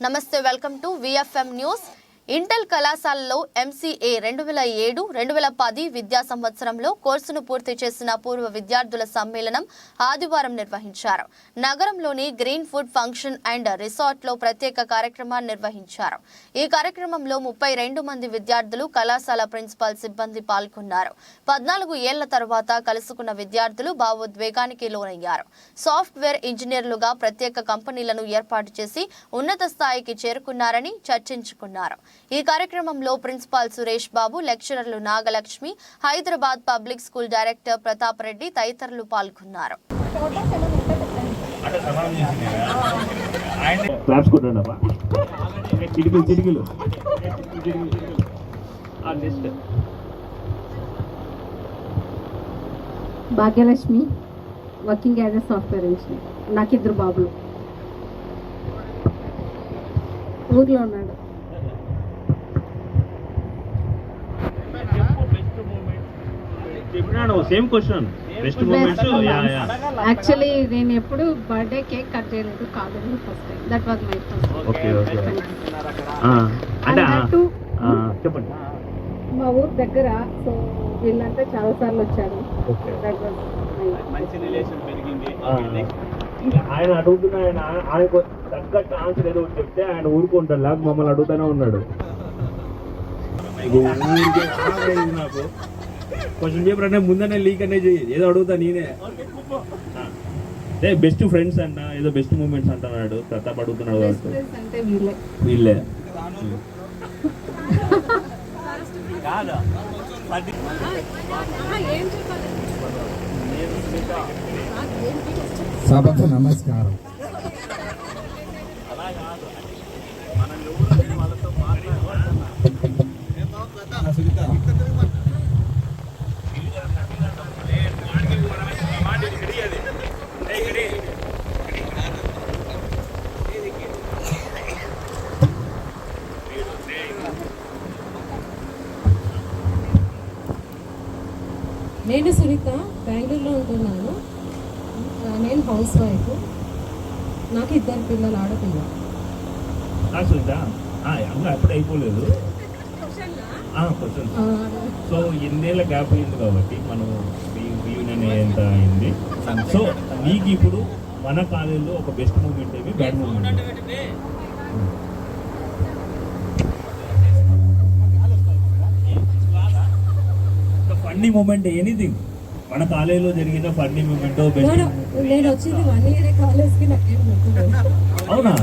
నమస్తే, welcome to VFM news. Intel కళాశాలలో MCA 2007-2010 విద్యా సంవత్సరంలో కోర్సును పూర్తి చేసిన పూర్వ విద్యార్థుల సమ్మేళనం ఆదివారం నిర్వహించారు. నగరంలోని గ్రీన్ ఫుడ్ ఫంక్షన్ అండ్ రిసార్ట్లో ప్రత్యేక కార్యక్రమాన్ని నిర్వహించారు. ఈ కార్యక్రమంలో 32 మంది విద్యార్థులు, కళాశాల ప్రిన్సిపల్ సిబ్బంది పాల్గొన్నారు. 14 ఏళ్ల తర్వాత కలుసుకున్న విద్యార్థులు భావోద్వేగానికి లోనయ్యారు. సాఫ్ట్వేర్ ఇంజనీర్లుగా ప్రత్యేక కంపెనీలను ఏర్పాటు చేసి ఉన్నత స్థాయికి చేరుకున్నారని చర్చించుకున్నారు. ఈ కార్యక్రమంలో ప్రిన్సిపాల్ సురేష్ బాబు, లెక్చరర్లు Nagalakshmi, Hyderabad public school director Pratap Reddy తదితరులు పాల్గొన్నారు. Bhagyalakshmi, working as a software engineer. నాకు 2 బాబులు. ఊర్లో ఉన్నాడు. Same question. Best moments. Actually నేను ఎప్పుడు బర్త్డే కేక్ కట్ చేయలేదు, కాలేజీలో first time. That was my first. Okay okay. అంటే చెప్పండి. మా ఊరు దగ్గర, సో వీళ్ళంతా చాలా సార్లు వచ్చారు. దట్ వాజ్ మంచి రిలేషన్ పెరిగింది. ఆయన అడుగుతున్నా, ఆయనకు తగ్గట్టు ఆన్సర్ ఏదో చెప్తే ఆయన ఊరుకుంటాడు, లేక మమ్మల్ని అడుగుతూనే ఉన్నాడు. నాకు కొంచెం చెప్పారంటే ముందనే లీక్ అనేది చెయ్యి, ఏదో అడుగుతా నేనే. అదే బెస్ట్ ఫ్రెండ్స్ అంట, ఏదో బెస్ట్ మూమెంట్స్ అంటున్నాడు ప్రతాప్, అడుగుతున్నాడు. అంటే వీళ్ళే సభకు నమస్కారం. నేను సునీత, బెంగళూరులో ఉంటున్నాను. నేను హౌస్ వైఫ్. నాకు 2 పిల్లలు, ఆడపిల్ల. అప్పుడు అయిపోలేదు. సో ఎన్నేళ్ళ గ్యాప్ అయింది కాబట్టి మనం రీయూనియన్ ఎంత అయింది. సో మీకు ఇప్పుడు మన కాలేజీలో ఒక బెస్ట్ మూమెంట్ ఏమి, bad moment? Funny moment, anything మన కాలేజీలో జరిగిన ఫన్నీ మూమెంట్, బెస్ట్. నేను వచ్చింది 1 ఇయర్ కాలేజ్కి, నాకేం గుర్తులేదు. అవునా?